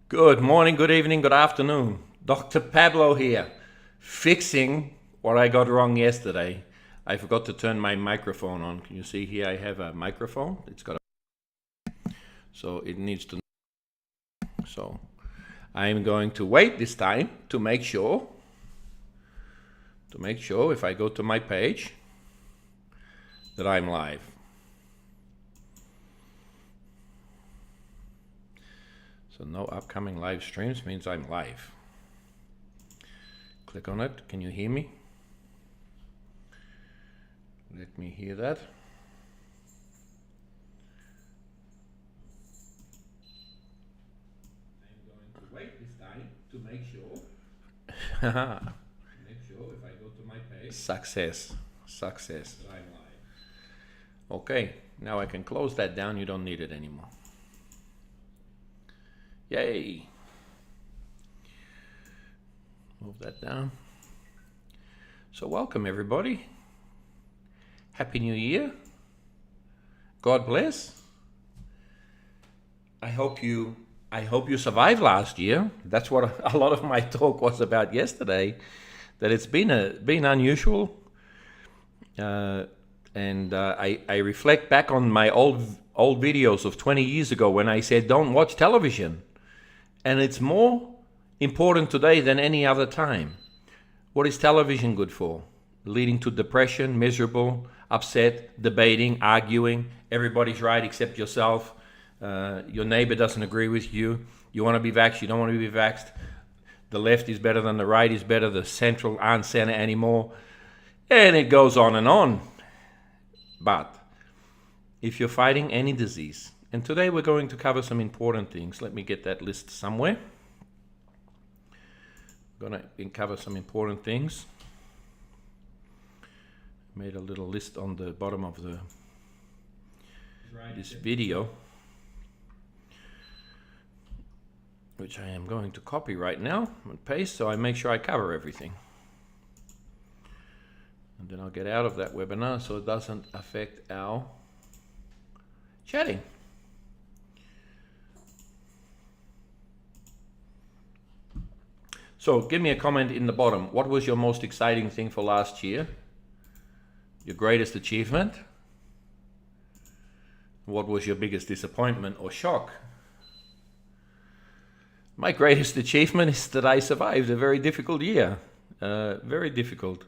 Good morning, good evening, good afternoon. Dr. Pablo here, fixing what I got wrong yesterday. I forgot to turn my microphone on. Can you see here I have a microphone? It's got a... So it needs to... So I'm going to wait this time to make sure if I go to my page that I'm live. So no upcoming live streams means I'm live. Click on it. Can you hear me? Let me hear that. I'm going to wait this time to make sure. Make sure if I go to my page. Success. That I'm live. Okay, now I can close that down. You don't need it anymore. Yay. Move that down. So welcome everybody. Happy New Year. God bless. I hope you survived last year. That's what a lot of my talk was about yesterday. That it's been unusual. I reflect back on my old videos of 20 years ago when I said don't watch television. And it's more important today than any other time. What is television good for? Leading to depression, miserable, upset, debating, arguing. Everybody's right except yourself. Your neighbor doesn't agree with you. You want to be vaxxed, you don't want to be vaxxed. The left is better than the right is better. The central aren't center anymore. And it goes on and on. But if you're fighting any disease, and today we're going to cover some important things. Let me get that list somewhere. I'm going to cover some important things. Made a little list on the bottom of this video, which I am going to copy right now and paste so I make sure I cover everything. And then I'll get out of that webinar so it doesn't affect our chatting. So give me a comment in the bottom. What was your most exciting thing for last year? Your greatest achievement? What was your biggest disappointment or shock? My greatest achievement is that I survived a very difficult year. Very difficult.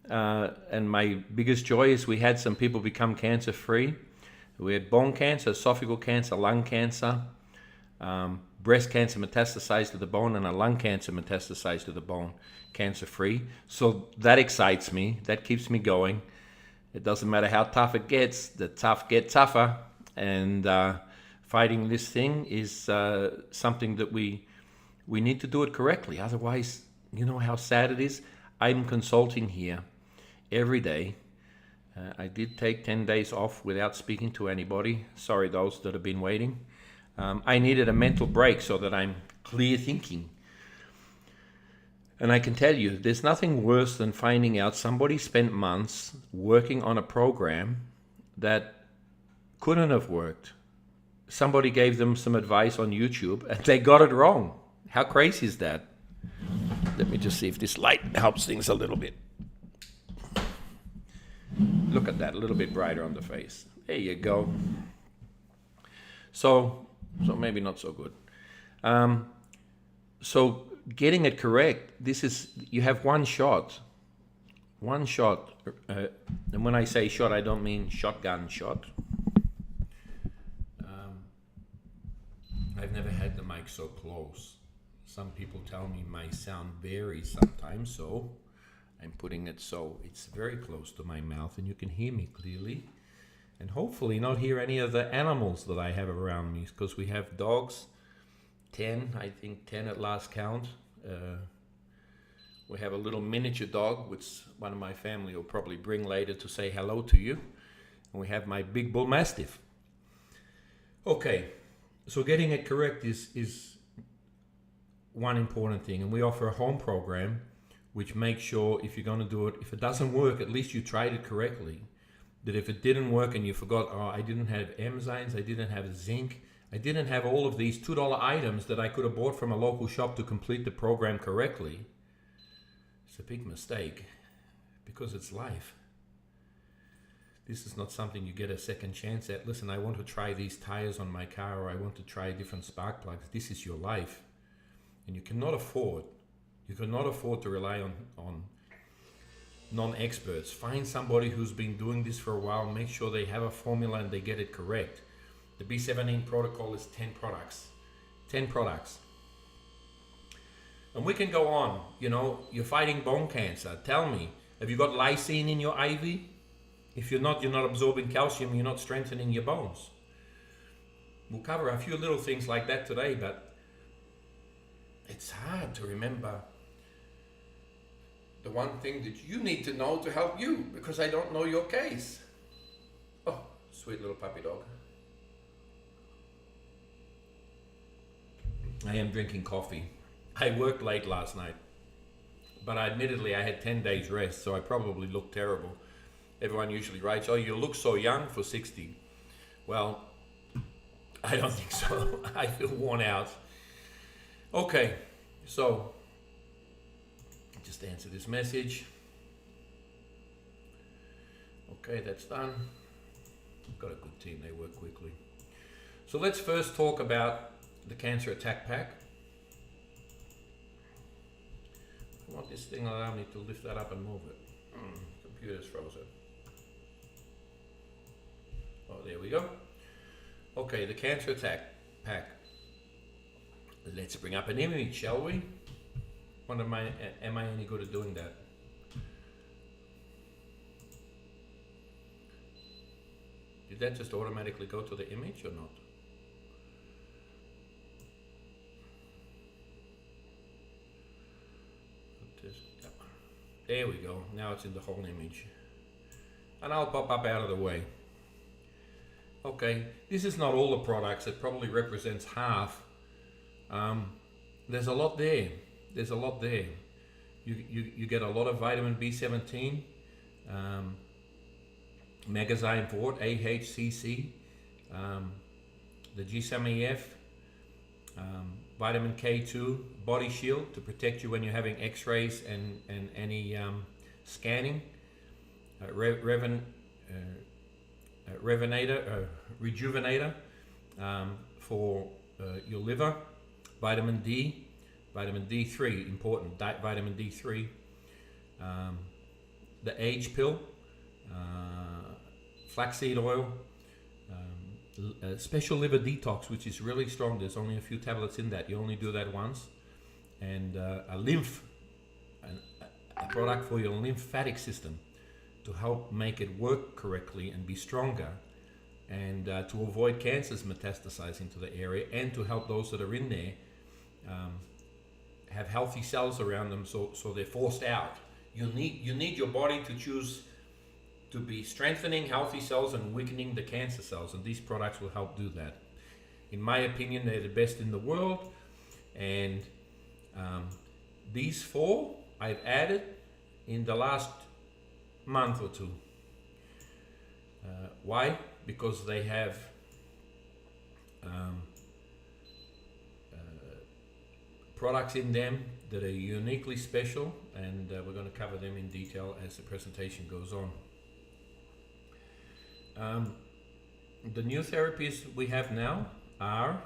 And my biggest joy is we had some people become cancer free. We had bone cancer, esophageal cancer, lung cancer, breast cancer metastasized to the bone, and a lung cancer metastasized to the bone, cancer free. So that excites me. That keeps me going. It doesn't matter how tough it gets. The tough get tougher. And fighting this thing is something that we need to do it correctly. Otherwise, you know how sad it is? I'm consulting here every day. I did take 10 days off without speaking to anybody. Sorry, those that have been waiting. I needed a mental break so that I'm clear thinking. And I can tell you, there's nothing worse than finding out somebody spent months working on a program that couldn't have worked. Somebody gave them some advice on YouTube and they got it wrong. How crazy is that? Let me just see if this light helps things a little bit. Look at that, a little bit brighter on the face. There you go. So maybe not so good. So getting it correct, you have one shot. And when I say shot, I don't mean shotgun shot. I've never had the mic so close. Some people tell me my sound varies sometimes, so I'm putting it so it's very close to my mouth and you can hear me clearly. And hopefully not hear any of the animals that I have around me, because we have dogs, 10 at last count. We have a little miniature dog, which one of my family will probably bring later to say hello to you. And we have my big bull mastiff. Okay, so getting it correct is one important thing. And we offer a home program which makes sure if you're going to do it, if it doesn't work, at least you tried it correctly. That if it didn't work and you forgot, oh, I didn't have enzymes, I didn't have zinc, I didn't have all of these $2 items that I could have bought from a local shop to complete the program correctly. It's a big mistake because it's life. This is not something you get a second chance at. Listen, I want to try these tires on my car, or I want to try different spark plugs. This is your life. And you cannot afford to rely on non-experts. Find somebody who's been doing this for a while. Make sure they have a formula and they get it correct. The B17 protocol is 10 products. 10 products. And we can go on. You know, you're fighting bone cancer. Tell me, have you got lysine in your IV? If you're not absorbing calcium, you're not strengthening your bones. We'll cover a few little things like that today, but it's hard to remember the one thing that you need to know to help you, because I don't know your case. Oh, sweet little puppy dog. I am drinking coffee. I worked late last night, but admittedly I had 10 days rest, so I probably look terrible. Everyone usually writes, oh, you look so young for 60. Well, I don't think so. I feel worn out. Okay, so just answer this message. Okay, that's done. I've got a good team, they work quickly. So let's first talk about the Cancer Attack Pack. I want this thing allow me to lift that up and move it. Computer's frozen. Oh, there we go. Okay, the Cancer Attack Pack. Let's bring up an image, shall we? Am I any good at doing that? Did that just automatically go to the image or not? There we go. Now it's in the whole image. And I'll pop up out of the way. Okay, this is not all the products. It probably represents half. There's a lot there. There's a lot there. You get a lot of vitamin B17, Megazyme Fort, AHCC, the GcMAF, vitamin K2, body shield to protect you when you're having x-rays and any scanning, rejuvenator for your liver, vitamin D, vitamin D3, important, vitamin D3, the age pill, flaxseed oil, special liver detox, which is really strong. There's only a few tablets in that. You only do that once. And a product for your lymphatic system to help make it work correctly and be stronger, and to avoid cancers metastasizing to the area, and to help those that are in there have healthy cells around them, so they're forced out. You need your body to choose to be strengthening healthy cells and weakening the cancer cells, and these products will help do that. In my opinion, they're the best in the world, and these four I've added in the last month or two. Why? Because they have products in them that are uniquely special, and we're going to cover them in detail as the presentation goes on. The new therapies we have now are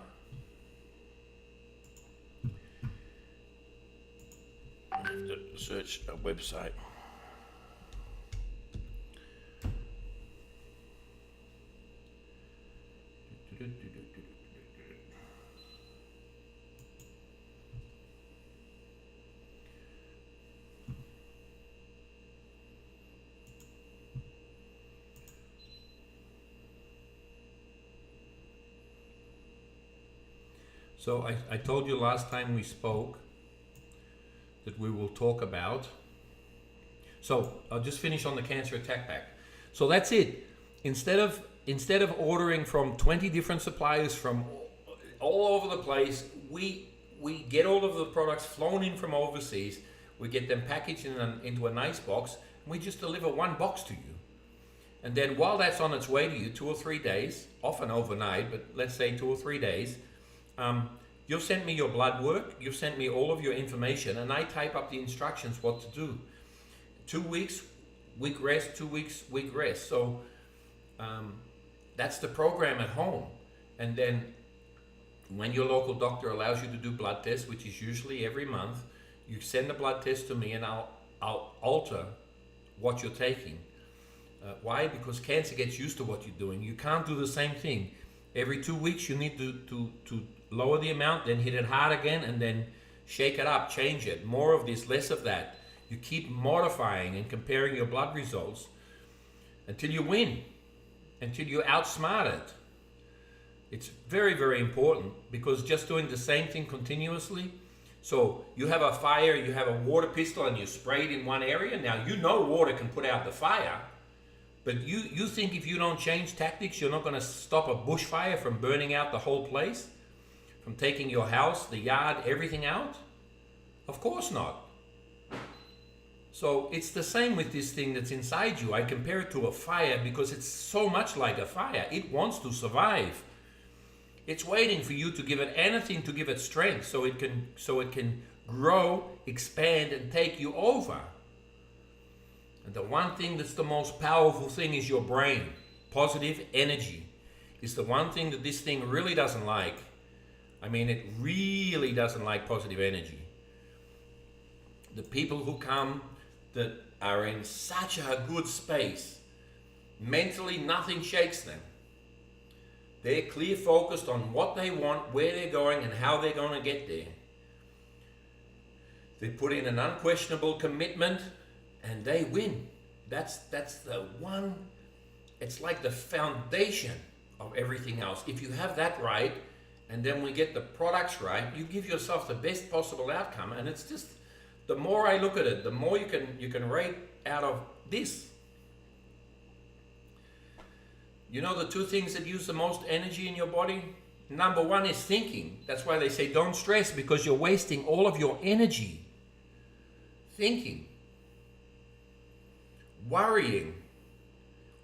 I have to search a website. So I told you last time we spoke that we will talk about. So I'll just finish on the Cancer Attack Pack. So that's it. Instead of ordering from 20 different suppliers from all over the place, we get all of the products flown in from overseas. We get them packaged into a nice box, and we just deliver one box to you. And then while that's on its way to you, 2 or 3 days, often overnight, but let's say 2 or 3 days, you've sent me your blood work, you've sent me all of your information, and I type up the instructions what to do. 2 weeks, week rest, 2 weeks, week rest. So that's the program at home. And then when your local doctor allows you to do blood tests, which is usually every month, you send the blood test to me and I'll alter what you're taking. Why? Because cancer gets used to what you're doing. You can't do the same thing. Every 2 weeks you need to lower the amount, then hit it hard again, and then shake it up, change it. More of this, less of that. You keep modifying and comparing your blood results until you win, until you outsmart it. It's very, very important, because just doing the same thing continuously, so you have a fire, you have a water pistol and you spray it in one area. Now you know water can put out the fire, but you think if you don't change tactics, you're not going to stop a bushfire from burning out the whole place, from taking your house, the yard, everything out? Of course not. So it's the same with this thing that's inside you. I compare it to a fire because it's so much like a fire. It wants to survive. It's waiting for you to give it anything to give it strength, so it can grow, expand, and take you over. And the one thing that's the most powerful thing is your brain. Positive energy is the one thing that this thing really doesn't like. I mean, it really doesn't like positive energy. The people who come that are in such a good space, mentally nothing shakes them. They're clear focused on what they want, where they're going, and how they're going to get there. They put in an unquestionable commitment and they win. That's the one, it's like the foundation of everything else. If you have that right, and then we get the products right, you give yourself the best possible outcome. And it's just, the more I look at it, the more you can rate out of this. You know the two things that use the most energy in your body? Number one is thinking. That's why they say don't stress, because you're wasting all of your energy thinking, worrying,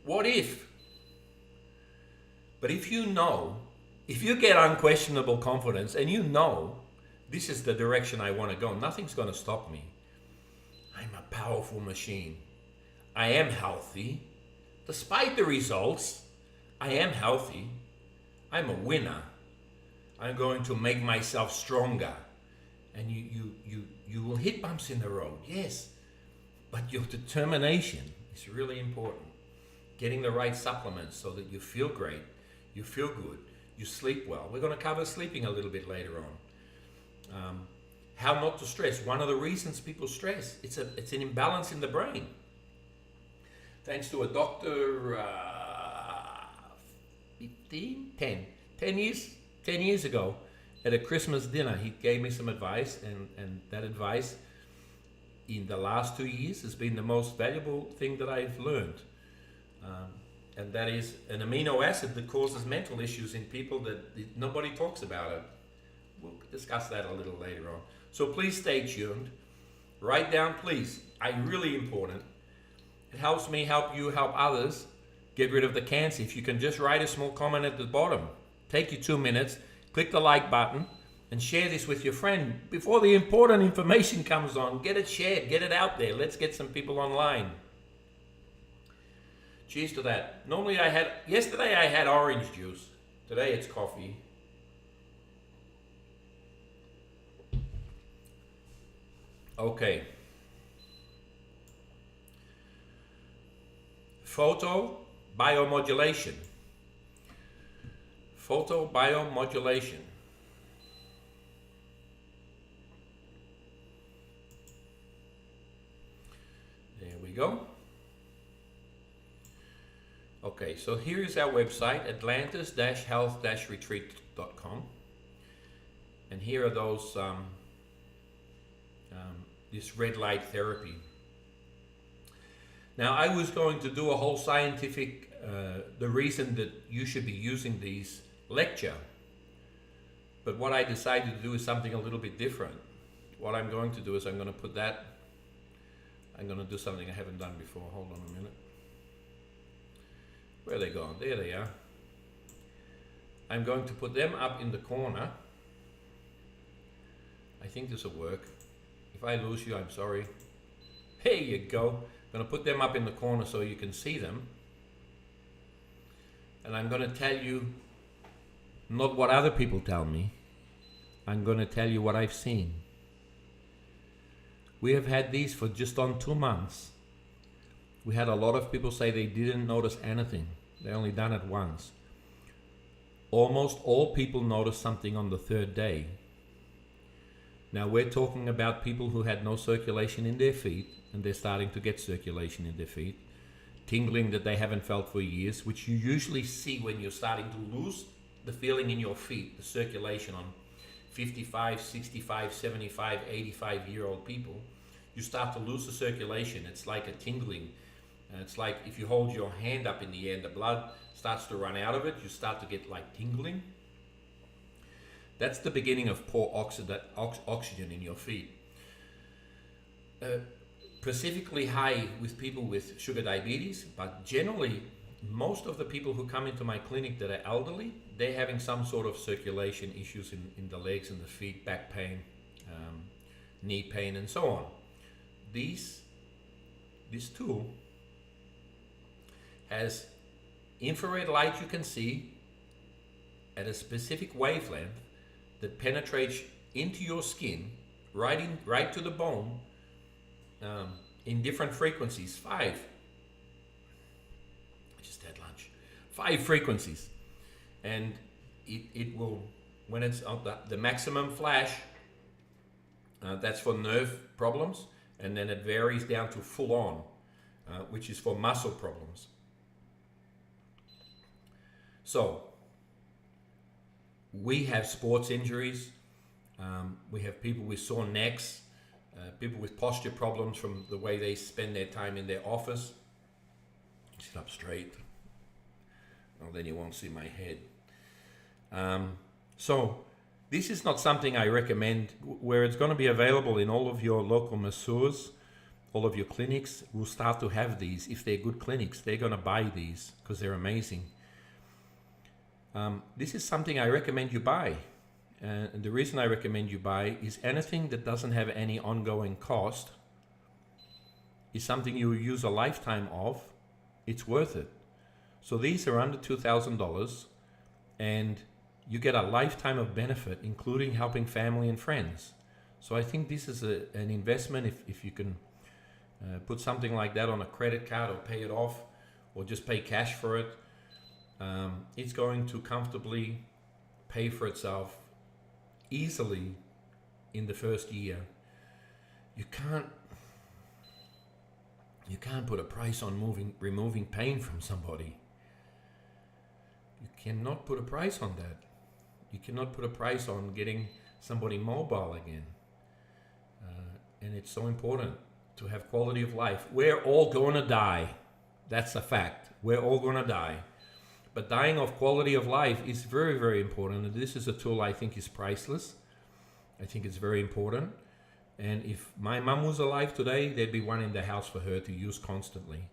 what if? But if you know, if you get unquestionable confidence and you know this is the direction I want to go, nothing's going to stop me. I'm a powerful machine. I am healthy. Despite the results, I am healthy. I'm a winner. I'm going to make myself stronger. And you will hit bumps in the road, yes. But your determination is really important. Getting the right supplements so that you feel great, you feel good, you sleep well. We're going to cover sleeping a little bit later on. How not to stress. One of the reasons people stress, it's an imbalance in the brain. Thanks to a doctor 10 years ago at a Christmas dinner, he gave me some advice, and that advice in the last 2 years has been the most valuable thing that I've learned. And that is an amino acid that causes mental issues in people that nobody talks about it. We'll discuss that a little later on. So please stay tuned. Write down, please. Really important. It helps me help you help others get rid of the cancer. If you can just write a small comment at the bottom. Take you 2 minutes. Click the like button and share this with your friend. Before the important information comes on, get it shared. Get it out there. Let's get some people online. Cheers to that. Yesterday I had orange juice. Today it's coffee. Okay. Photobiomodulation. Photobiomodulation. There we go. Okay, so here is our website, Atlantis-health-retreat.com. And here are those, this red light therapy. Now, I was going to do a whole scientific, the reason that you should be using these lecture. But what I decided to do is something a little bit different. What I'm going to do is I'm going to do something I haven't done before. Hold on a minute. Where are they gone? There they are. I'm going to put them up in the corner. I think this will work. If I lose you, I'm sorry. There you go. I'm going to put them up in the corner so you can see them. And I'm going to tell you not what other people tell me. I'm going to tell you what I've seen. We have had these for just on 2 months. We had a lot of people say they didn't notice anything. They only done it once. Almost all people noticed something on the 3rd day. Now we're talking about people who had no circulation in their feet, and they're starting to get circulation in their feet. Tingling that they haven't felt for years, which you usually see when you're starting to lose the feeling in your feet, the circulation on 55, 65, 75, 85-year-old people. You start to lose the circulation. It's like a tingling. It's like if you hold your hand up in the air and the blood starts to run out of it, you start to get like tingling. That's the beginning of poor oxygen in your feet. Specifically high with people with sugar diabetes, but generally most of the people who come into my clinic that are elderly, they're having some sort of circulation issues in the legs and the feet, back pain, knee pain, and so on. This tool has infrared light you can see at a specific wavelength that penetrates into your skin, right to the bone, in different frequencies. 5. I just had lunch. 5 frequencies. And it will, when it's on the maximum flash, that's for nerve problems, and then it varies down to full on, which is for muscle problems. So, we have sports injuries, we have people with sore necks, people with posture problems from the way they spend their time in their office. Sit up straight. Well, then you won't see my head. So this is not something I recommend, where it's going to be available in all of your local masseurs, all of your clinics will start to have these. If they're good clinics, they're going to buy these because they're amazing. This is something I recommend you buy. And the reason I recommend you buy is anything that doesn't have any ongoing cost is something you use a lifetime of. It's worth it. So these are under $2,000 and you get a lifetime of benefit, including helping family and friends. So I think this is an investment if you can put something like that on a credit card or pay it off or just pay cash for it. It's going to comfortably pay for itself easily in the first year. You can't put a price on removing pain from somebody. You cannot put a price on that. You cannot put a price on getting somebody mobile again. And it's so important to have quality of life. We're all going to die. That's a fact. We're all going to die. But dying of quality of life is very, very important. And this is a tool I think is priceless. I think it's very important. And if my mom was alive today, there'd be one in the house for her to use constantly.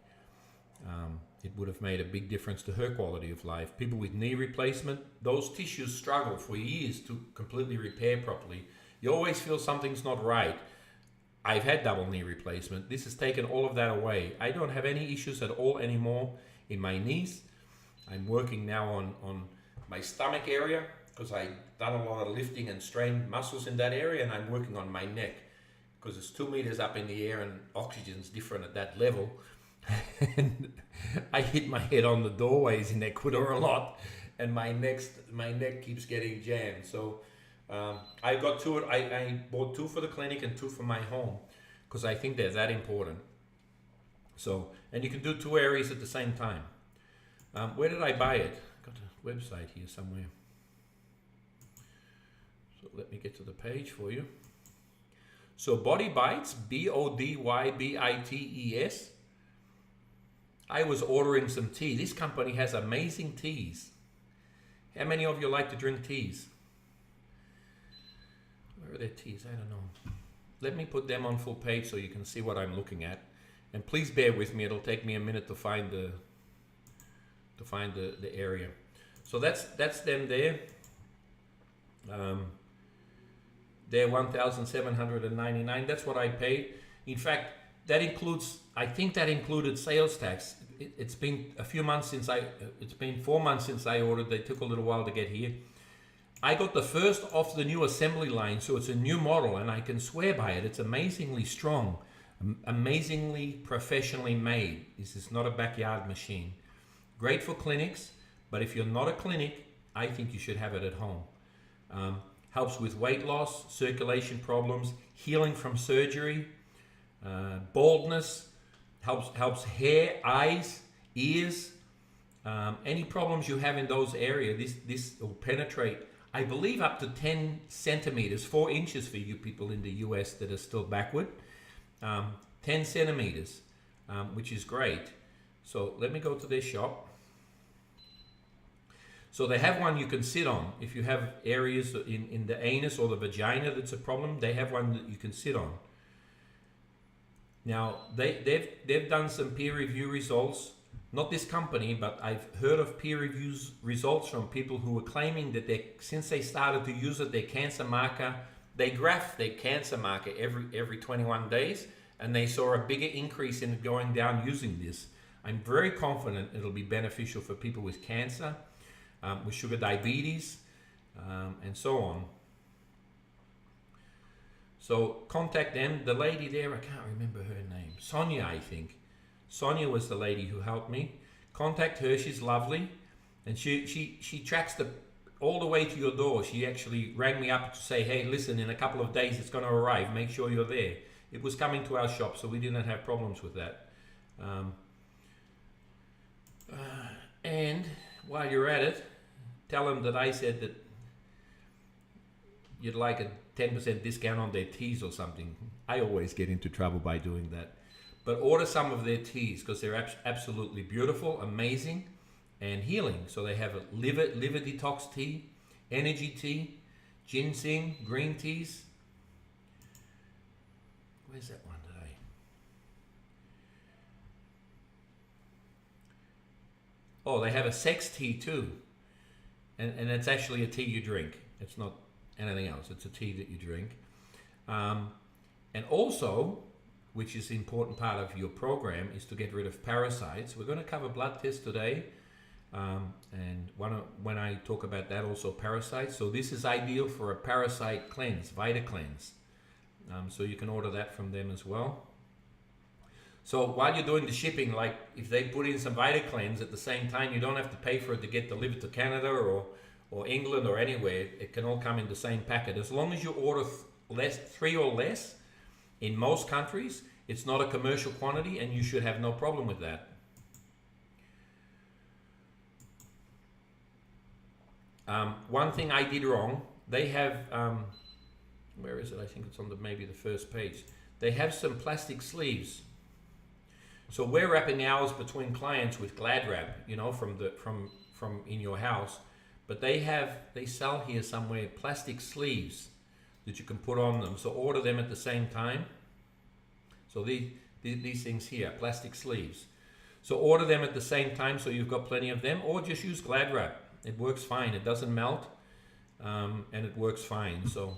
It would have made a big difference to her quality of life. People with knee replacement, those tissues struggle for years to completely repair properly. You always feel something's not right. I've had double knee replacement. This has taken all of that away. I don't have any issues at all anymore in my knees. I'm working now on my stomach area because I've done a lot of lifting and strained muscles in that area, and I'm working on my neck because it's 2 meters up in the air and oxygen's different at that level. And I hit my head on the doorways in Ecuador a lot, and my neck keeps getting jammed. So I got two. I bought 2 for the clinic and 2 for my home because I think they're that important. So, and you can do 2 areas at the same time. Where did I buy it? Got a website here somewhere. So let me get to the page for you. So Body Bites, BODYBITES. I was ordering some tea. This company has amazing teas. How many of you like to drink teas? Where are their teas? I don't know. Let me put them on full page so you can see what I'm looking at. And please bear with me. It'll take me a minute to find to find the area. So that's them there. They're $1,799. That's what I paid. In fact, that includes, I think that included sales tax. It's been a few months since it's been 4 months since I ordered. They took a little while to get here. I got the first off the new assembly line, so it's a new model, and I can swear by it. It's amazingly strong, amazingly professionally made. This is not a backyard machine. Great for clinics, but if you're not a clinic, I think you should have it at home. Helps with weight loss, circulation problems, healing from surgery, baldness, helps hair, eyes, ears, any problems you have in those areas. This will penetrate, I believe, up to 10 centimeters, 4 inches for you people in the US that are still backward, 10 centimeters, which is great. So let me go to their shop. So they have one you can sit on. If you have areas in the anus or the vagina that's a problem, they have one that you can sit on. Now, they've done some peer review results. Not this company, but I've heard of peer reviews results from people who were claiming that since they started to use it, their cancer marker, they graph their cancer marker every 21 days, and they saw a bigger increase in it going down using this. I'm very confident it'll be beneficial for people with cancer, with sugar diabetes, and so on. So contact them. The lady there, I can't remember her name. Sonia, I think. Sonia was the lady who helped me. Contact her. She's lovely, and she tracks all the way to your door. She actually rang me up to say, hey, listen, in a couple of days it's going to arrive. Make sure you're there. It was coming to our shop, so we didn't have problems with that. And while you're at it, tell them that I said that you'd like a 10% discount on their teas or something. I always get into trouble by doing that. But order some of their teas because they're absolutely beautiful, amazing, and healing. So they have a liver detox tea, energy tea, ginseng, green teas. Where's that one today? Oh, they have a sex tea too. And it's actually a tea you drink. It's not anything else. It's a tea that you drink. And also, which is an important part of your program, is to get rid of parasites. We're going to cover blood tests today. And when I talk about that, also parasites. So this is ideal for a parasite cleanse, Vita Cleanse. So you can order that from them as well. So while you're doing the shipping, like if they put in some Vita Cleanse at the same time, you don't have to pay for it to get delivered to Canada or England or anywhere. It can all come in the same packet. As long as you order 3 or less, in most countries, it's not a commercial quantity and you should have no problem with that. One thing I did wrong, they have, where is it? I think it's on maybe the first page. They have some plastic sleeves. So we're wrapping ours between clients with Glad Wrap, you know, from in your house. But they sell here somewhere plastic sleeves that you can put on them. So order them at the same time. So these things here, plastic sleeves. So order them at the same time so you've got plenty of them, or just use Glad Wrap. It works fine. It doesn't melt, and it works fine. So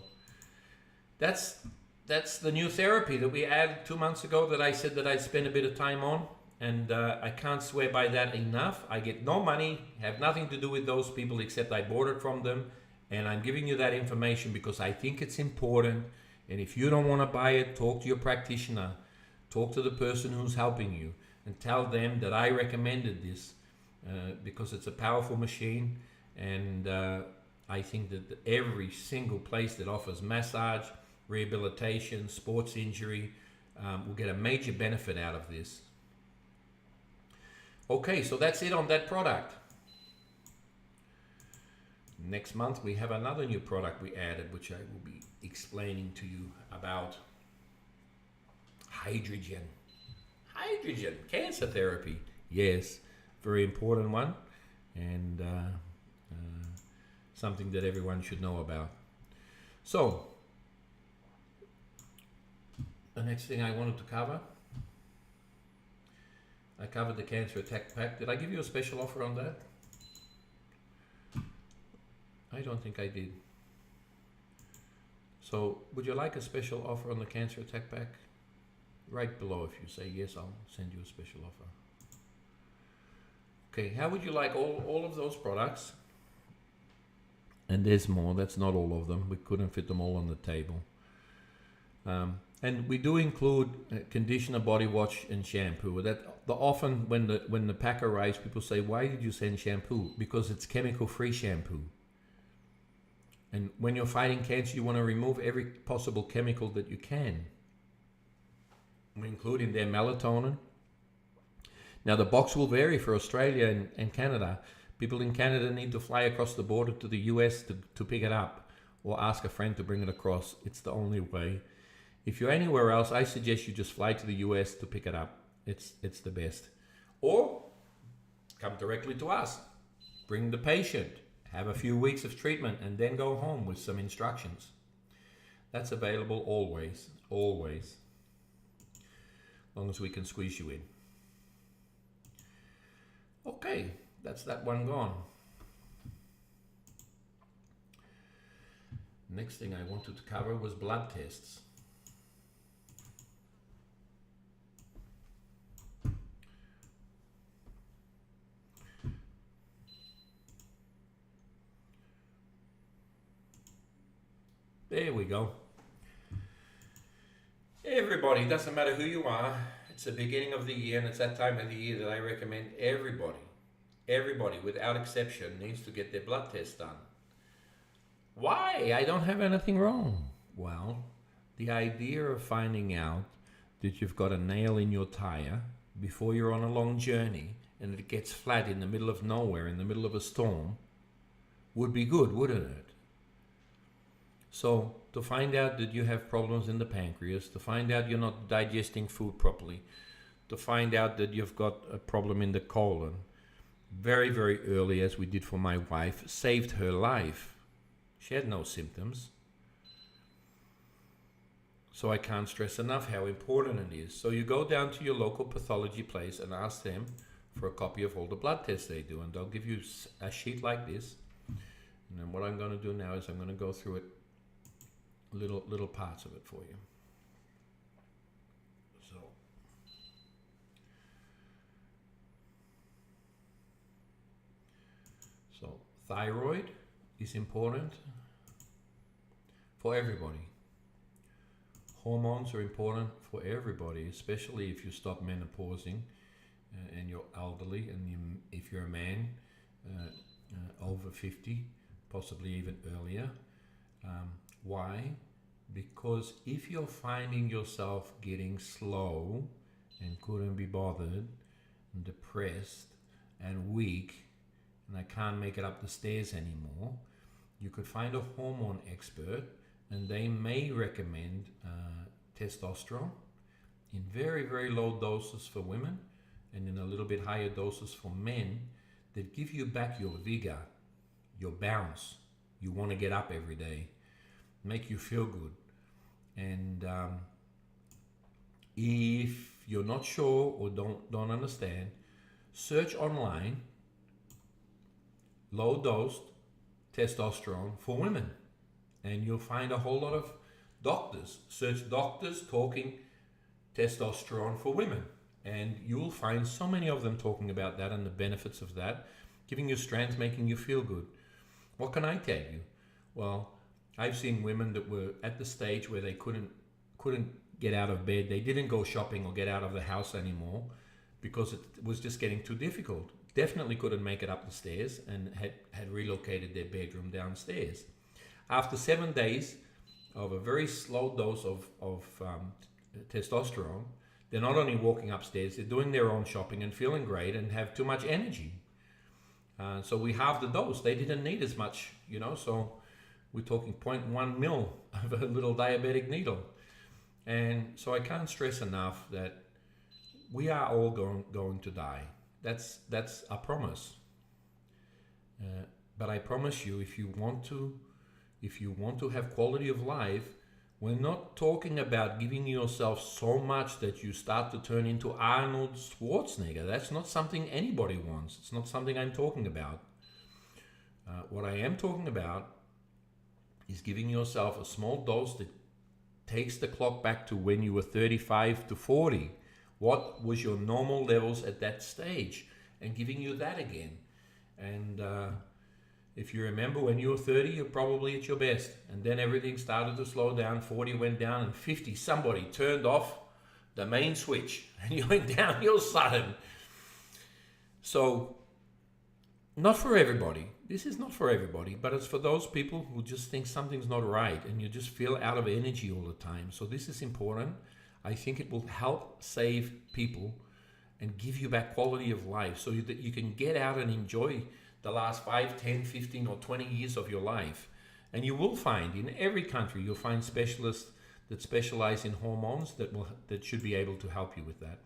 that's the new therapy that we added 2 months ago that I said that I'd spend a bit of time on. And I can't swear by that enough. I get no money, have nothing to do with those people except I bought it from them. And I'm giving you that information because I think it's important. And if you don't want to buy it, talk to your practitioner. Talk to the person who's helping you and tell them that I recommended this because it's a powerful machine. And I think that every single place that offers massage, rehabilitation, sports injury will get a major benefit out of this. Okay, so that's it on that product. Next month we have another new product we added, which I will be explaining to you about. Hydrogen. Hydrogen, cancer therapy. Yes, very important one, and something that everyone should know about. So, the next thing I wanted to cover, I covered the Cancer Attack Pack. Did I give you a special offer on that? I don't think I did. So, would you like a special offer on the Cancer Attack Pack? Right below, if you say yes, I'll send you a special offer. Okay, how would you like all of those products? And there's more, that's not all of them. We couldn't fit them all on the table. And we do include conditioner, body wash, and shampoo. Often when the pack arrives, people say, "Why did you send shampoo?" Because it's chemical-free shampoo. And when you're fighting cancer, you want to remove every possible chemical that you can. We include in there melatonin. Now the box will vary for Australia and Canada. People in Canada need to fly across the border to the US to pick it up, or ask a friend to bring it across. It's the only way. If you're anywhere else, I suggest you just fly to the US to pick it up. It's the best. Or come directly to us. Bring the patient. Have a few weeks of treatment and then go home with some instructions. That's available always, always. As long as we can squeeze you in. Okay, that's that one gone. Next thing I wanted to cover was blood tests. There we go. Everybody, doesn't matter who you are, it's the beginning of the year and it's that time of the year that I recommend everybody without exception needs to get their blood test done. Why? I don't have anything wrong. Well, the idea of finding out that you've got a nail in your tire before you're on a long journey and it gets flat in the middle of nowhere, in the middle of a storm, would be good, wouldn't it? So, to find out that you have problems in the pancreas, to find out you're not digesting food properly, to find out that you've got a problem in the colon, very, very early, as we did for my wife, saved her life. She had no symptoms. So I can't stress enough how important it is. So you go down to your local pathology place and ask them for a copy of all the blood tests they do, and they'll give you a sheet like this. And then what I'm going to do now is I'm going to go through it, little parts of it for you. So thyroid is important for everybody. Hormones are important for everybody, especially if you stop menopausing and you're elderly, and if you're a man over 50, possibly even earlier. Why? Because if you're finding yourself getting slow and couldn't be bothered and depressed and weak and I can't make it up the stairs anymore, you could find a hormone expert and they may recommend testosterone in very, very low doses for women and in a little bit higher doses for men that give you back your vigor, your bounce. You want to get up every day, make you feel good. And if you're not sure or don't understand, search online low dose testosterone for women and you'll find a whole lot of doctors. Search doctors talking testosterone for women and you'll find so many of them talking about that and the benefits of that, giving you strength, making you feel good. What can I tell you? Well, I've seen women that were at the stage where they couldn't get out of bed. They didn't go shopping or get out of the house anymore because it was just getting too difficult. Definitely couldn't make it up the stairs and had relocated their bedroom downstairs. After 7 days of a very slow dose of testosterone, they're not only walking upstairs, they're doing their own shopping and feeling great and have too much energy. So we halved the dose. They didn't need as much, so we're talking 0.1 mil of a little diabetic needle. And so I can't stress enough that we are all going to die. That's a promise. But I promise you, if you want to have quality of life, We're not talking about giving yourself so much that you start to turn into Arnold Schwarzenegger. That's not something anybody wants. It's not something I'm talking about. What I am talking about is giving yourself a small dose that takes the clock back to when you were 35 to 40. What was your normal levels at that stage? And giving you that again. And if you remember, when you were 30, you're probably at your best. And then everything started to slow down. 40 went down, and 50, somebody turned off the main switch and you went downhill sudden. So, not for everybody. This is not for everybody, but it's for those people who just think something's not right and you just feel out of energy all the time. So this is important. I think it will help save people and give you back quality of life so that you can get out and enjoy the last 5, 10, 15 or 20 years of your life. And you will find, in every country, you'll find specialists that specialize in hormones that should be able to help you with that.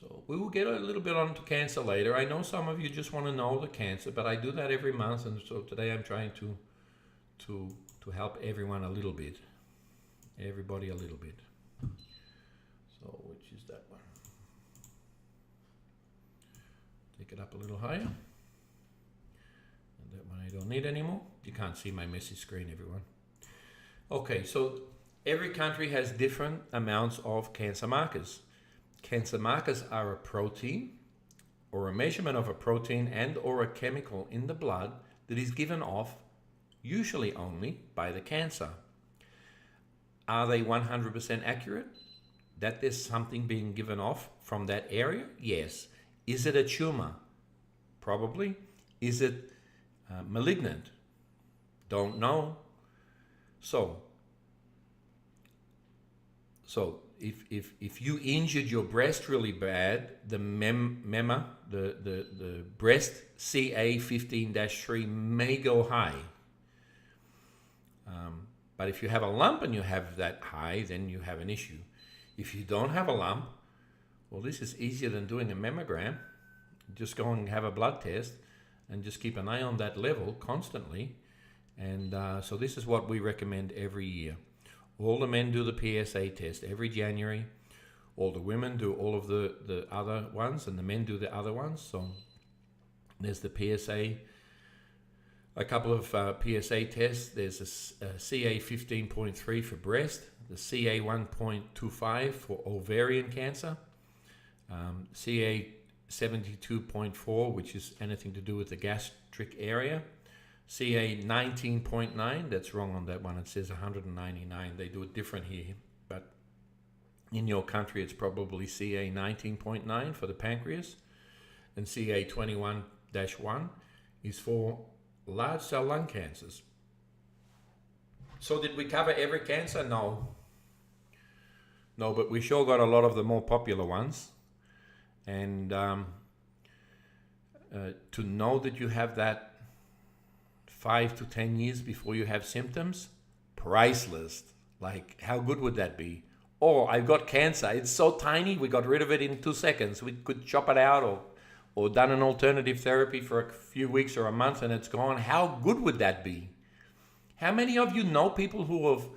So we will get a little bit onto cancer later. I know some of you just want to know the cancer, but I do that every month, and so today I'm trying to help everyone a little bit. Everybody a little bit. So which is that one? Take it up a little higher. And that one I don't need anymore. You can't see my messy screen, everyone. Okay, so every country has different amounts of cancer markers. Cancer markers are a protein or a measurement of a protein and or a chemical in the blood that is given off usually only by the cancer. Are they 100% accurate? That there's something being given off from that area? Yes. Is it a tumor? Probably. Is it malignant? Don't know. So if you injured your breast really bad, the the breast CA15-3 may go high. But if you have a lump and you have that high, then you have an issue. If you don't have a lump, well, this is easier than doing a mammogram. Just go and have a blood test and just keep an eye on that level constantly. And so this is what we recommend every year. All the men do the PSA test every January. All the women do all of the other ones, and the men do the other ones. So there's the PSA, a couple of PSA tests. There's a CA 15.3 for breast, the CA 1.25 for ovarian cancer, CA 72.4, which is anything to do with the gastric area, CA 19.9, that's wrong on that one, it says 199, they do it different here, but in your country it's probably CA 19.9 for the pancreas, and CA 21-1 is for large cell lung cancers. So did we cover every cancer? No, but we sure got a lot of the more popular ones. And to know that you have that 5 to 10 years before you have symptoms, priceless. Like, how good would that be? Oh, I've got cancer. It's so tiny, we got rid of it in 2 seconds. We could chop it out or done an alternative therapy for a few weeks or a month and it's gone. How good would that be? How many of you know people who have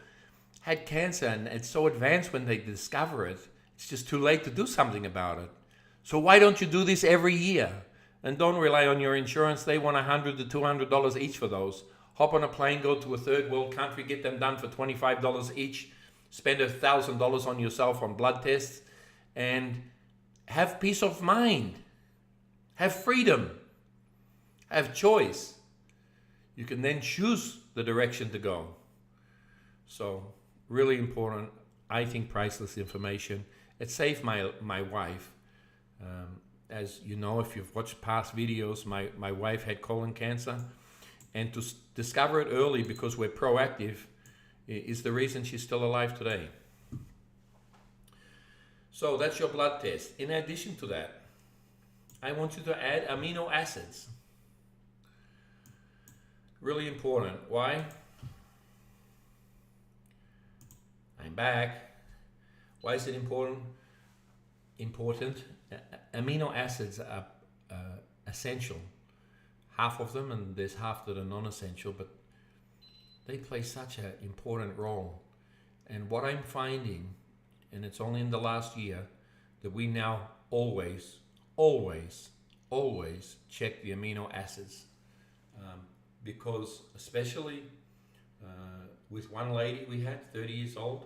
had cancer and it's so advanced when they discover it, it's just too late to do something about it? So why don't you do this every year? And don't rely on your insurance. They want $100 to $200 each for those. Hop on a plane, go to a third world country, get them done for $25 each. Spend $1,000 on yourself on blood tests and have peace of mind. Have freedom. Have choice. You can then choose the direction to go. So really important. I think priceless information. It saved my wife. As you know, if you've watched past videos, my wife had colon cancer, and to discover it early because we're proactive is the reason she's still alive today. So that's your blood test. In addition to that, I want you to add amino acids. Really important. Why? I'm back. Why is it important? Amino acids are essential. Half of them, and there's half that are non-essential, but they play such an important role. And what I'm finding, and it's only in the last year, that we now always check the amino acids. Because especially with one lady we had, 30 years old,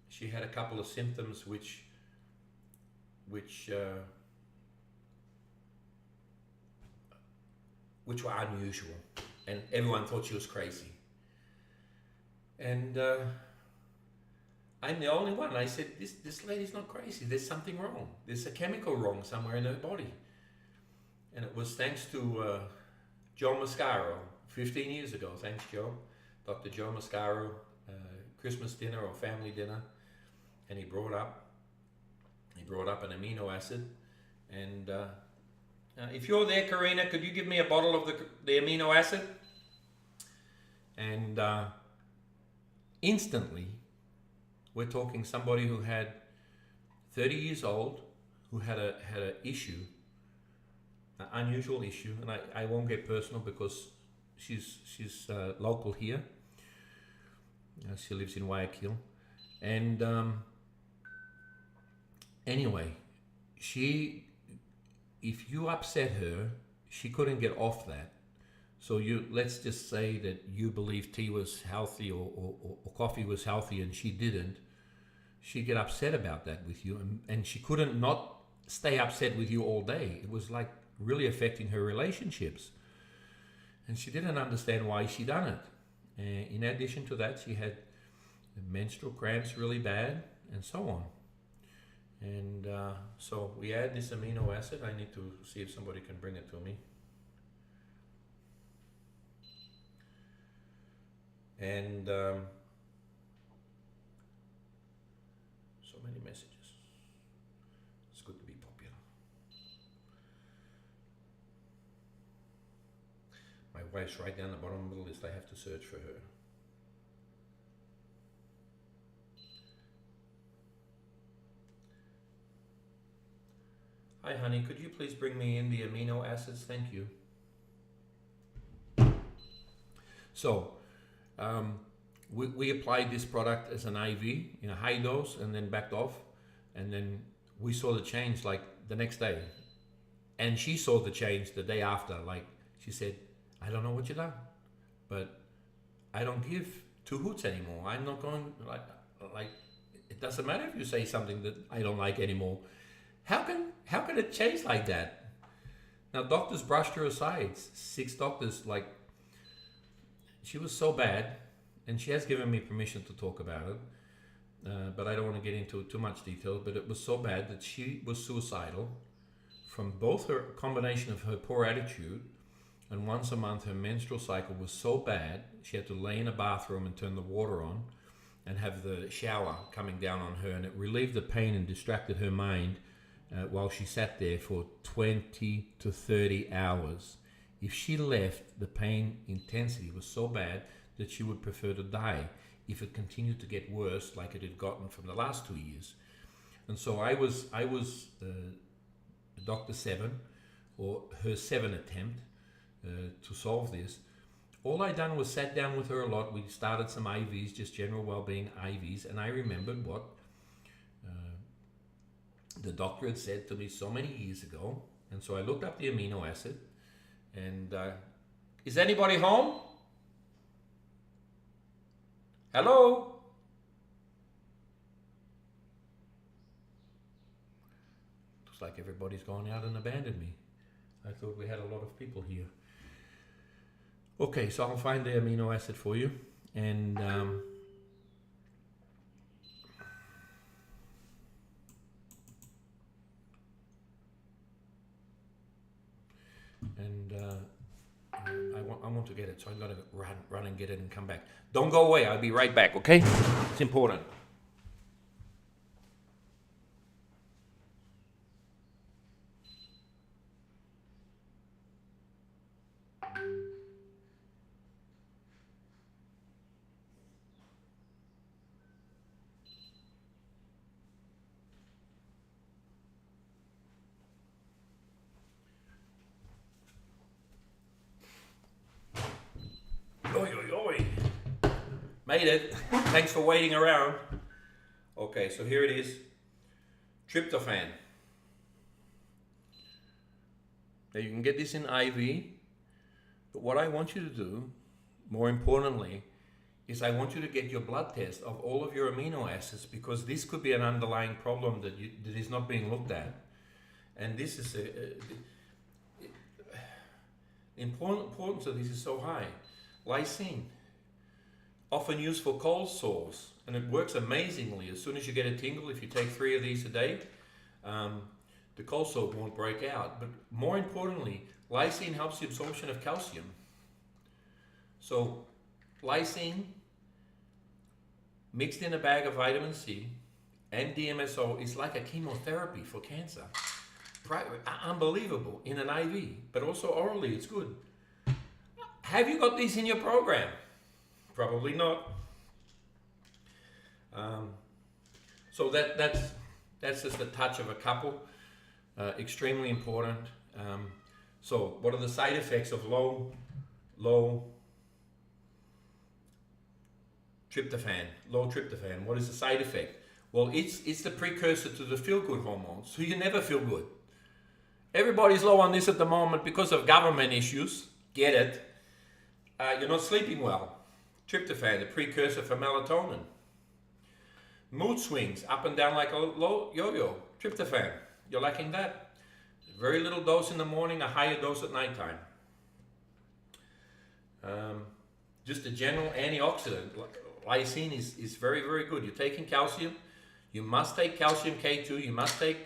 she had a couple of symptoms which were unusual, and everyone thought she was crazy. And I'm the only one. I said, this lady's not crazy. There's something wrong. There's a chemical wrong somewhere in her body. And it was thanks to Joe Mascaro, 15 years ago. Thanks, Joe. Dr. Joe Mascaro, Christmas dinner or family dinner, and he brought up an amino acid. And if you're there, Karina, could you give me a bottle of the amino acid? And instantly, we're talking somebody who had 30 years old, who had a issue, an unusual issue, and I won't get personal because she's local here. She lives in Guayaquil, and anyway, if you upset her, she couldn't get off that. So let's just say that you believe tea was healthy or coffee was healthy and she didn't. She'd get upset about that with you, and she couldn't not stay upset with you all day. It was like really affecting her relationships. And she didn't understand why she done it. In addition to that, she had menstrual cramps really bad and so on. And so we add this amino acid. I need to see if somebody can bring it to me. And so many messages. It's good to be popular. My wife's right down the bottom of the list. I have to search for her. Hi, honey. Could you please bring me in the amino acids? Thank you. So, we applied this product as an IV in a high dose and then backed off, and then we saw the change like the next day, and she saw the change the day after. Like she said, I don't know what you done, but I don't give two hoots anymore. I'm not going like it doesn't matter if you say something that I don't like anymore. How can it change like that? Now doctors brushed her aside. 6 doctors, like, she was so bad, and she has given me permission to talk about it, but I don't want to get into too much detail, but it was so bad that she was suicidal from both her combination of her poor attitude, and once a month her menstrual cycle was so bad she had to lay in a bathroom and turn the water on and have the shower coming down on her, and it relieved the pain and distracted her mind while she sat there for 20 to 30 hours. If she left, the pain intensity was so bad that she would prefer to die if it continued to get worse like it had gotten from the last 2 years. And so I was Dr. 7, or her 7 attempt to solve this. All I done was sat down with her a lot. We started some IVs, just general well-being IVs, and I remembered what the doctor had said to me so many years ago. And so I looked up the amino acid, and is anybody home? Hello? Looks like everybody's gone out and abandoned me. I thought we had a lot of people here. Okay, so I'll find the amino acid for you, and I want to get it, so I'm gonna run and get it and come back. Don't go away. I'll be right back. Okay? It's important. Made it. Thanks for waiting around. Okay, so here it is. Tryptophan. Now you can get this in IV, but what I want you to do, more importantly, is I want you to get your blood test of all of your amino acids, because this could be an underlying problem that is not being looked at. And this is the importance of this is so high. Lysine, often used for cold sores, and it works amazingly. As soon as you get a tingle, if you take 3 of these a day, the cold sore won't break out. But more importantly, lysine helps the absorption of calcium. So lysine mixed in a bag of vitamin C and DMSO is like a chemotherapy for cancer. Unbelievable in an IV, but also orally it's good. Have you got these in your program? Probably not. So that's just a touch of a couple. Extremely important. So what are the side effects of low tryptophan? Low tryptophan. What is the side effect? Well, it's the precursor to the feel-good hormones, so you never feel good. Everybody's low on this at the moment because of government issues. Get it? You're not sleeping well. Tryptophan, the precursor for melatonin. Mood swings, up and down like a low yo-yo. Tryptophan, you're lacking that. Very little dose in the morning, a higher dose at nighttime. Just a general antioxidant. Lysine is very, very good. You're taking calcium. You must take calcium K2. You must take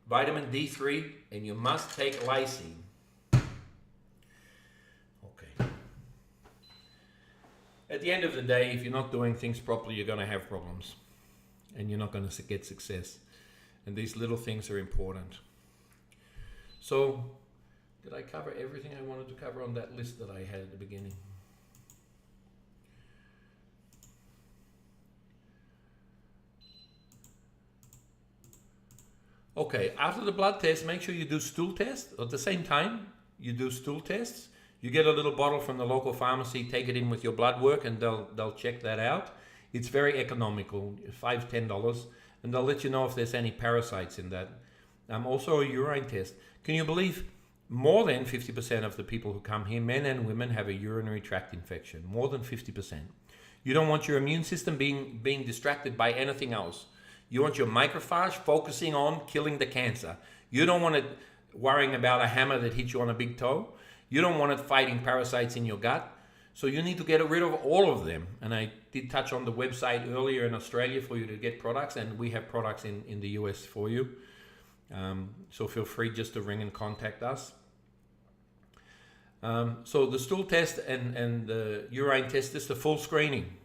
vitamin D3, and you must take lysine. Okay. At the end of the day, if you're not doing things properly, you're going to have problems, and you're not going to get success. And these little things are important. So, did I cover everything I wanted to cover on that list that I had at the beginning? Okay, after the blood test, make sure you do stool test. At the same time, you do stool tests. You get a little bottle from the local pharmacy, take it in with your blood work, and they'll check that out. It's very economical, $5, $10, and they'll let you know if there's any parasites in that. Also a urine test. Can you believe more than 50% of the people who come here, men and women, have a urinary tract infection? More than 50%. You don't want your immune system being distracted by anything else. You want your microphage focusing on killing the cancer. You don't want it worrying about a hammer that hits you on a big toe. You don't want it fighting parasites in your gut. So you need to get rid of all of them. And I did touch on the website earlier in Australia for you to get products, and we have products in the US for you. So feel free just to ring and contact us. So the stool test and the urine test is the full screening.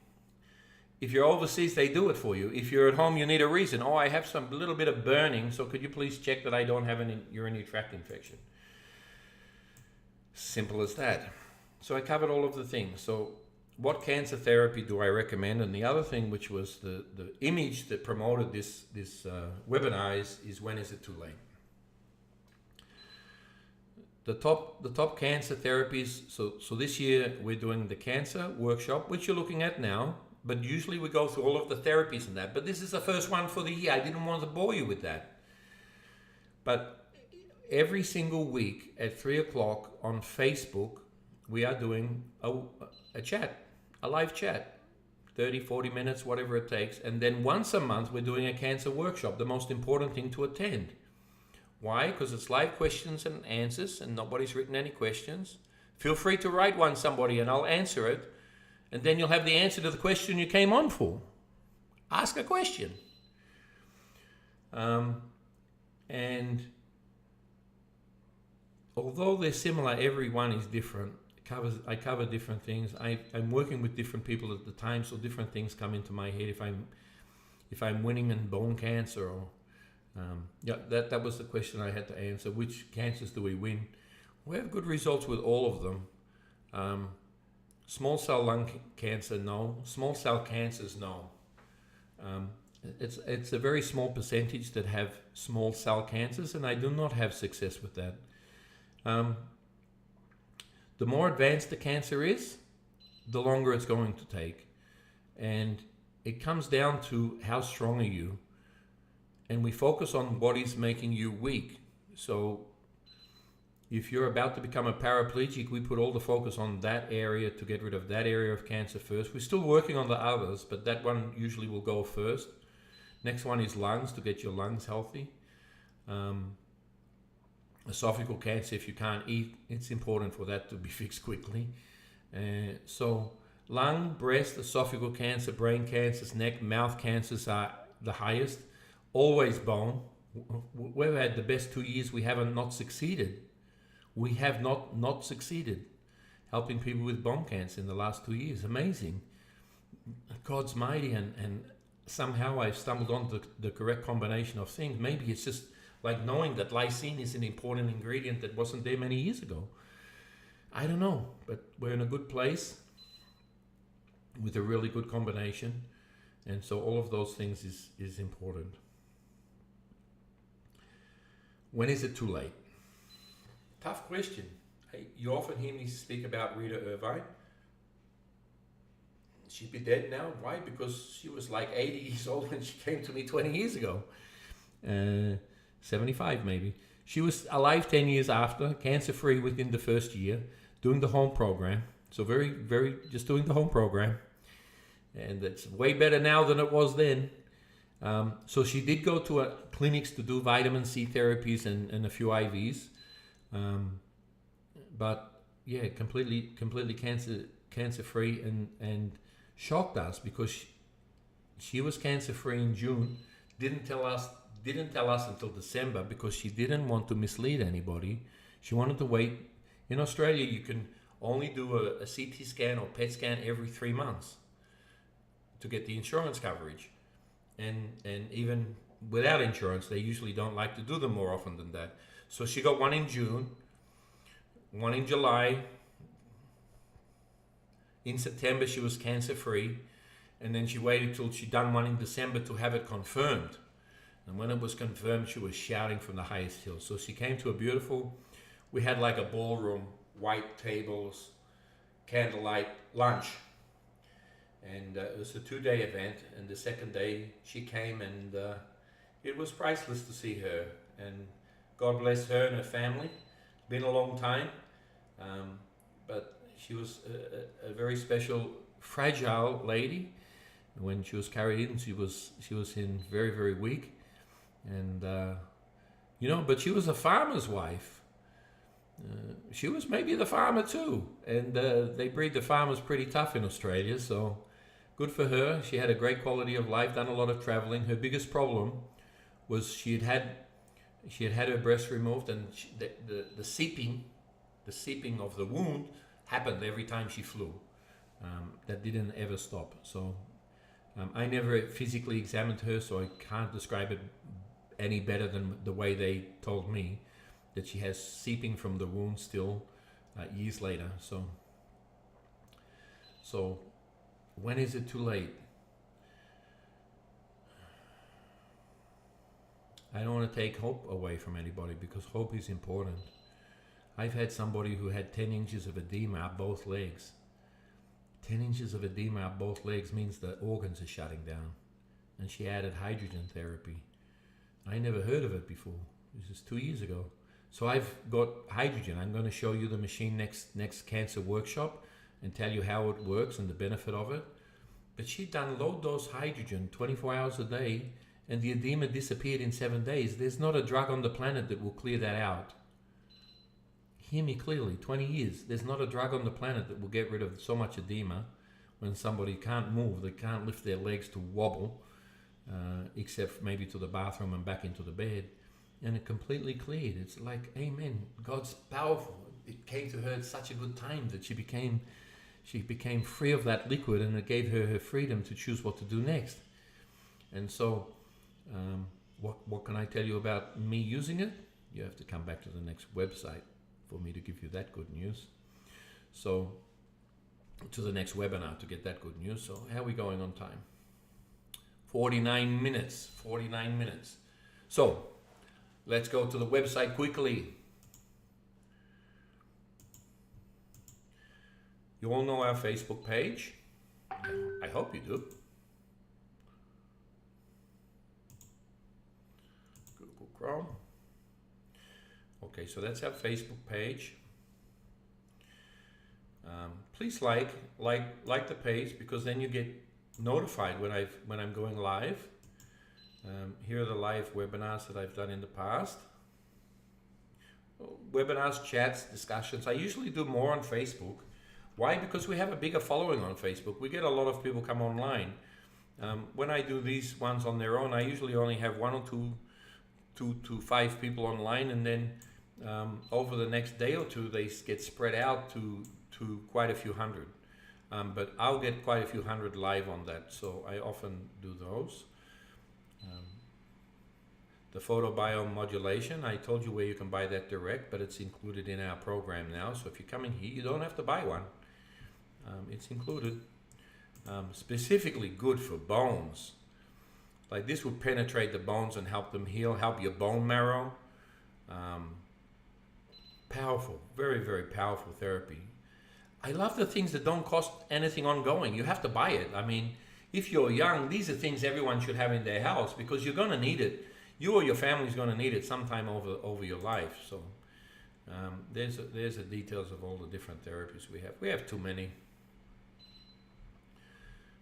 If you're overseas, they do it for you. If you're at home, you need a reason. Oh, I have some little bit of burning, so could you please check that I don't have an urinary tract infection? Simple as that. So I covered all of the things. So what cancer therapy do I recommend? And the other thing, which was the image that promoted this webinar, is when is it too late? The top cancer therapies. So this year we're doing the cancer workshop, which you're looking at now. But usually we go through all of the therapies and that. But this is the first one for the year. I didn't want to bore you with that. But every single week at 3 o'clock on Facebook, we are doing a chat, a live chat, 30, 40 minutes, whatever it takes. And then once a month, we're doing a cancer workshop, the most important thing to attend. Why? Because it's live questions and answers, and nobody's written any questions. Feel free to write one, somebody, and I'll answer it. And then you'll have the answer to the question you came on for. Ask a question. And although they're similar, every one is different. I cover different things. I'm working with different people at the time, so different things come into my head. If I'm winning in bone cancer, or that was the question I had to answer. Which cancers do we win? We have good results with all of them. Small cell lung cancer, no. Small cell cancers, no. It's a very small percentage that have small cell cancers, and I do not have success with that. The more advanced the cancer is, the longer it's going to take. And it comes down to how strong are you, and we focus on what is making you weak. So if you're about to become a paraplegic, we put all the focus on that area to get rid of that area of cancer first. We're still working on the others, but that one usually will go first. Next one is lungs, to get your lungs healthy. Esophageal cancer, if you can't eat, it's important for that to be fixed quickly. So lung, breast, esophageal cancer, brain cancers, neck, mouth cancers are the highest. Always bone. We've had the best 2 years. We haven't not succeeded. We have not succeeded helping people with bone cancer in the last 2 years. Amazing. God's mighty, and somehow I've stumbled on the correct combination of things. Maybe it's just like knowing that lysine is an important ingredient that wasn't there many years ago. I don't know, but we're in a good place with a really good combination. And so all of those things is important. When is it too late? Tough question. Hey, you often hear me speak about Rita Irvine. She'd be dead now. Why? Because she was like 80 years old when she came to me 20 years ago. 75 maybe. She was alive 10 years after, cancer-free within the first year, doing the home program. So very, very, just doing the home program. And it's way better now than it was then. So she did go to clinics to do vitamin C therapies and a few IVs. But yeah, completely cancer-free, and shocked us because she was cancer-free in June. Didn't tell us until December because she didn't want to mislead anybody. She wanted to wait. In Australia, you can only do a CT scan or PET scan every 3 months to get the insurance coverage. And even without insurance, they usually don't like to do them more often than that. So she got one in June, one in July. In September, she was cancer-free. And then she waited till she'd done one in December to have it confirmed. And when it was confirmed, she was shouting from the highest hill. So she came to a beautiful, we had like a ballroom, white tables, candlelight, lunch. And it was a 2-day event. And the second day she came, and it was priceless to see her. And God bless her and her family. It's been a long time. But she was a very special, fragile lady. When she was carried in, she was in very, very weak. And, but she was a farmer's wife. She was maybe the farmer too. And they breed the farmers pretty tough in Australia. So good for her. She had a great quality of life, done a lot of traveling. Her biggest problem was she had her breast removed, and the seeping of the wound happened every time she flew. That didn't ever stop. So I never physically examined her, so I can't describe it any better than the way they told me, that she has seeping from the wound still years later. So when is it too late? I don't want to take hope away from anybody, because hope is important. I've had somebody who had 10 inches of edema up both legs. 10 inches of edema up both legs means the organs are shutting down. And she added hydrogen therapy. I never heard of it before. This is 2 years ago. So I've got hydrogen. I'm going to show you the machine next cancer workshop and tell you how it works and the benefit of it. But she'd done low dose hydrogen 24 hours a day, and the edema disappeared in 7 days. There's not a drug on the planet that will clear that out. Hear me clearly, 20 years. There's not a drug on the planet that will get rid of so much edema when somebody can't move, they can't lift their legs to wobble, except maybe to the bathroom and back into the bed. And it completely cleared. It's like, amen, God's powerful. It came to her at such a good time that she became free of that liquid, and it gave her her freedom to choose what to do next. And so, what can I tell you about me using it? You have to come back to the next website for me to give you that good news. So, to the next webinar to get that good news. So, how are we going on time? 49 minutes. So, let's go to the website quickly. You all know our Facebook page. I hope you do. Google Chrome. Okay, so that's our Facebook page. Please like the page, because then you get notified when I'm going live. Here are the live webinars that I've done in the past. Webinars, chats, discussions. I usually do more on Facebook. Why? Because we have a bigger following on Facebook. We get a lot of people come online. When I do these ones on their own, I usually only have 1 or 2 to 5 people online, and then over the next day or two, they get spread out to quite a few hundred. But I'll get quite a few hundred live on that, so I often do those. The photobiomodulation, I told you where you can buy that direct, but it's included in our program now. So if you're coming here, you don't have to buy one. It's included. Specifically good for bones. Like this would penetrate the bones and help them heal, help your bone marrow. Powerful, very, very powerful therapy. I love the things that don't cost anything ongoing. You have to buy it. I mean, if you're young, these are things everyone should have in their house, because you're going to need it. You or your family is going to need it sometime over your life. So there's the details of all the different therapies we have. We have too many.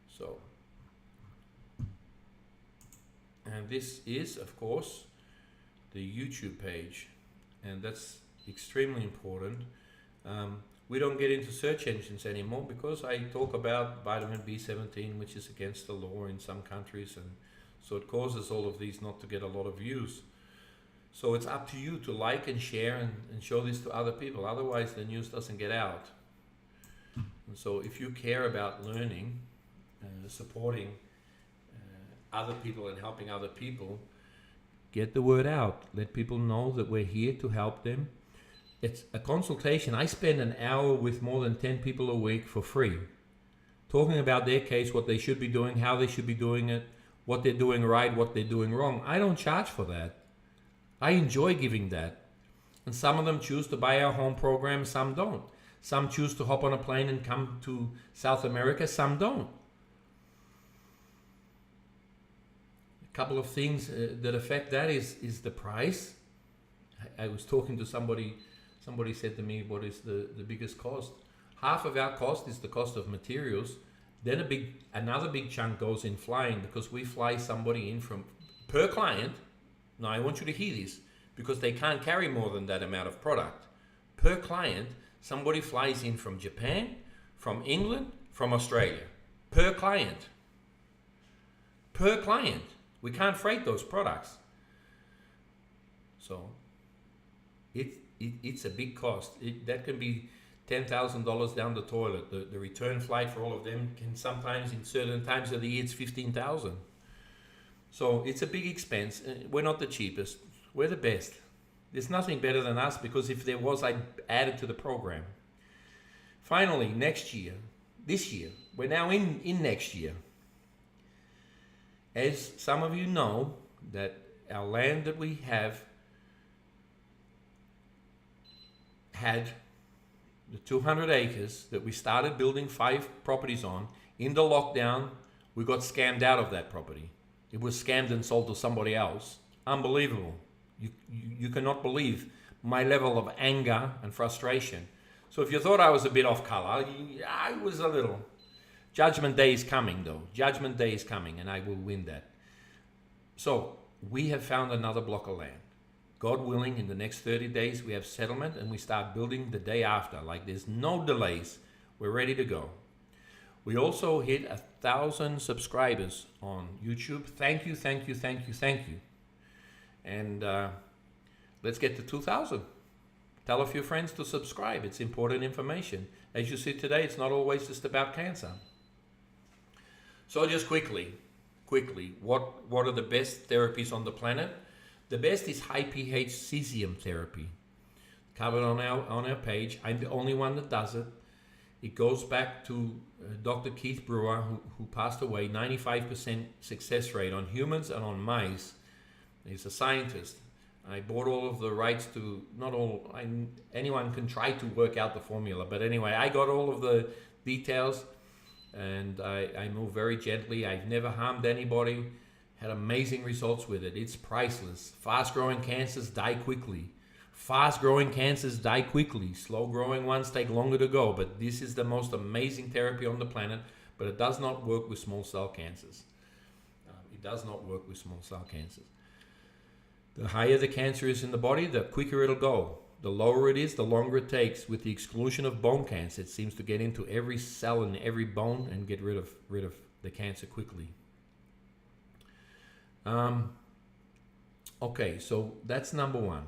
So, and this is, of course, the YouTube page, and that's extremely important. We don't get into search engines anymore because I talk about vitamin B17, which is against the law in some countries, and so it causes all of these not to get a lot of views. So it's up to you to like and share and show this to other people. Otherwise, the news doesn't get out. And so if you care about learning, supporting other people and helping other people, get the word out. Let people know that we're here to help them. It's a consultation. I spend an hour with more than 10 people a week for free, talking about their case, what they should be doing, how they should be doing it, what they're doing right, what they're doing wrong. I don't charge for that. I enjoy giving that. And some of them choose to buy our home program, some don't. Some choose to hop on a plane and come to South America, some don't. A couple of things that affect that is the price. I was talking to somebody said to me, what is the biggest cost? Half of our cost is the cost of materials. Then another big chunk goes in flying, because we fly somebody in from, per client. Now I want you to hear this, because they can't carry more than that amount of product. Per client, somebody flies in from Japan, from England, from Australia. Per client. Per client. We can't freight those products. So it's a big cost. That can be $10,000 down the toilet. The return flight for all of them can sometimes, in certain times of the year, it's $15,000. So it's a big expense. We're not the cheapest. We're the best. There's nothing better than us, because if there was, I'd add it to the program. Finally, this year, we're now in next year. As some of you know, that our land that we have had the 200 acres that we started building 5 properties on. In the lockdown, we got scammed out of that property. It was scammed and sold to somebody else. Unbelievable. You cannot believe my level of anger and frustration. So if you thought I was a bit off color, I was a little. Judgment Day is coming, though. Judgment Day is coming, and I will win that. So we have found another block of land. God willing, in the next 30 days, we have settlement, and we start building the day after. Like, there's no delays. We're ready to go. We also hit 1,000 subscribers on YouTube. Thank you, thank you, thank you, thank you. And let's get to 2,000. Tell a few friends to subscribe. It's important information. As you see today, it's not always just about cancer. So just quickly, what are the best therapies on the planet? The best is high pH cesium therapy. Covered on our page. I'm the only one that does it. It goes back to Dr. Keith Brewer, who passed away. 95% success rate on humans and on mice. He's a scientist. I bought all of the rights to, anyone can try to work out the formula, but anyway, I got all of the details. and I move very gently. I've never harmed anybody. Had amazing results with it. It's priceless. Fast-growing cancers die quickly. Fast-growing cancers die quickly. Slow-growing ones take longer to go, but this is the most amazing therapy on the planet, but it does not work with small cell cancers. It does not work with small cell cancers. The higher the cancer is in the body, the quicker it'll go. The lower it is, the longer it takes. With the exclusion of bone cancer, it seems to get into every cell in every bone and get rid of the cancer quickly. Okay, so that's number one.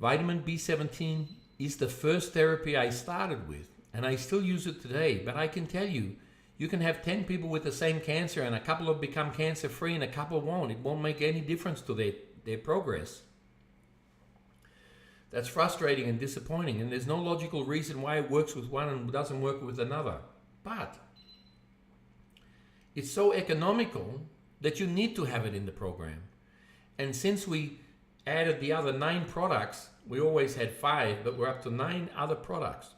Vitamin B17 is the first therapy I started with, and I still use it today. But I can tell you, you can have 10 people with the same cancer, and a couple have become cancer-free and a couple won't. It won't make any difference to their progress. That's frustrating and disappointing, and there's no logical reason why it works with one and doesn't work with another. But it's so economical that you need to have it in the program. And since we added the other 9 products, we always had 5, but we're up to 9 other products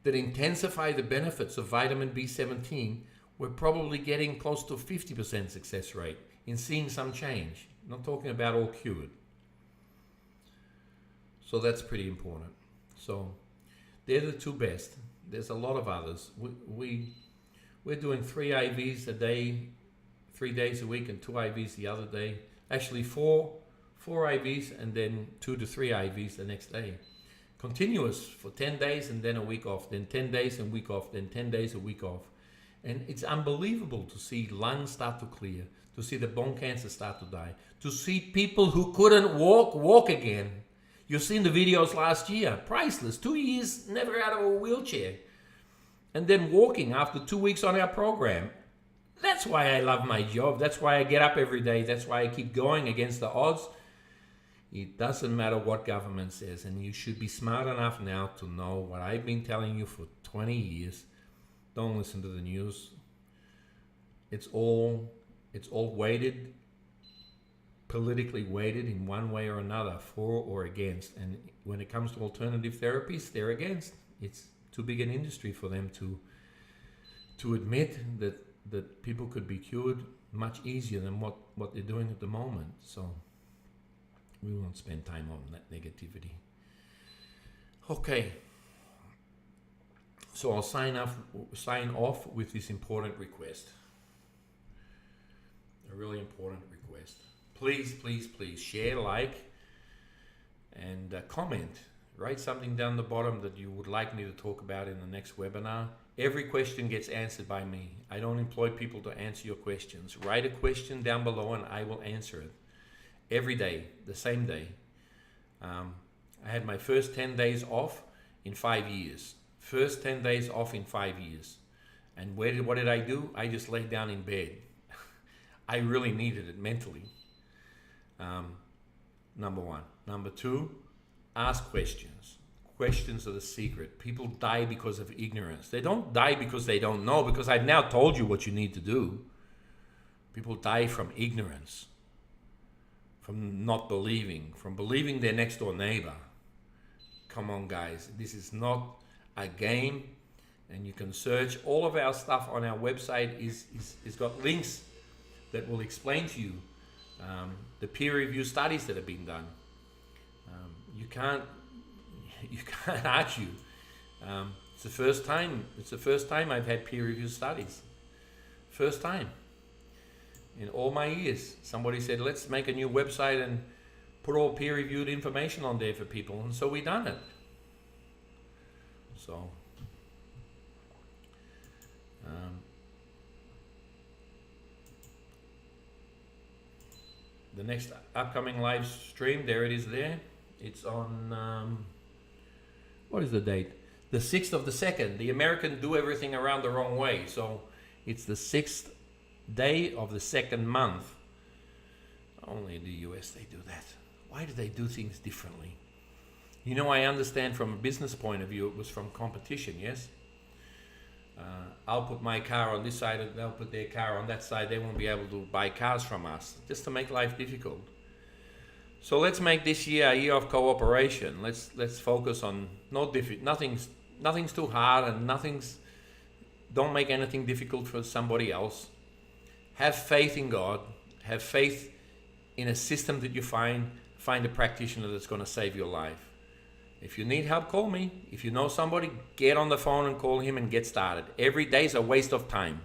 that intensify the benefits of vitamin B17, we're probably getting close to 50% success rate in seeing some change. I'm not talking about all cured. So that's pretty important. So they're the 2 best. There's a lot of others. We're doing 3 IVs a day, 3 days a week, and 2 IVs the other day. Actually, 4 IVs and then 2 to 3 IVs the next day. Continuous for 10 days and then a week off, then 10 days and a week off, then 10 days a week off. And it's unbelievable to see lungs start to clear, to see the bone cancer start to die, to see people who couldn't walk again. You've seen the videos last year, priceless, 2 years never out of a wheelchair. And then walking after 2 weeks on our program. That's why I love my job. That's why I get up every day. That's why I keep going against the odds. It doesn't matter what government says, and you should be smart enough now to know what I've been telling you for 20 years. Don't listen to the news. It's all weighted, politically weighted in one way or another, for or against. And when it comes to alternative therapies, they're against. It's too big an industry for them to admit that people could be cured much easier than what they're doing at the moment. So we won't spend time on that negativity. Okay. So I'll sign off with this important request. A really important request. Please, please, please share, like, and comment. Write something down the bottom that you would like me to talk about in the next webinar. Every question gets answered by me. I don't employ people to answer your questions. Write a question down below and I will answer it. Every day, the same day. I had my first 10 days off in 5 years. First 10 days off in 5 years. And what did I do? I just laid down in bed. I really needed it mentally. Number one. Number two, ask questions. Questions are the secret. People die because of ignorance. They don't die because they don't know, because I've now told you what you need to do. People die from ignorance, from not believing, from believing their next door neighbor. Come on, guys. This is not a game, and you can search. All of our stuff on our website is got links that will explain to you the peer-reviewed studies that have been done. You can't argue. It's the first time I've had peer-reviewed studies. First time in all my years. Somebody said, let's make a new website and put all peer-reviewed information on there for people, and so we done it. So the next upcoming live stream, there it is there. It's on, what is the date? The 6th of the 2nd. The Americans do everything around the wrong way. So it's the 6th day of the 2nd month. Only in the US they do that. Why do they do things differently? You know, I understand from a business point of view, it was from competition, yes? I'll put my car on this side, they'll put their car on that side. They won't be able to buy cars from us, just to make life difficult. So let's make this year a year of cooperation. Let's focus on nothing's too hard, and nothing's Don't make anything difficult for somebody else. Have faith in God. Have faith in a system that you find a practitioner that's going to save your life. If you need help, call me. If you know somebody, get on the phone and call him and get started. Every day is a waste of time.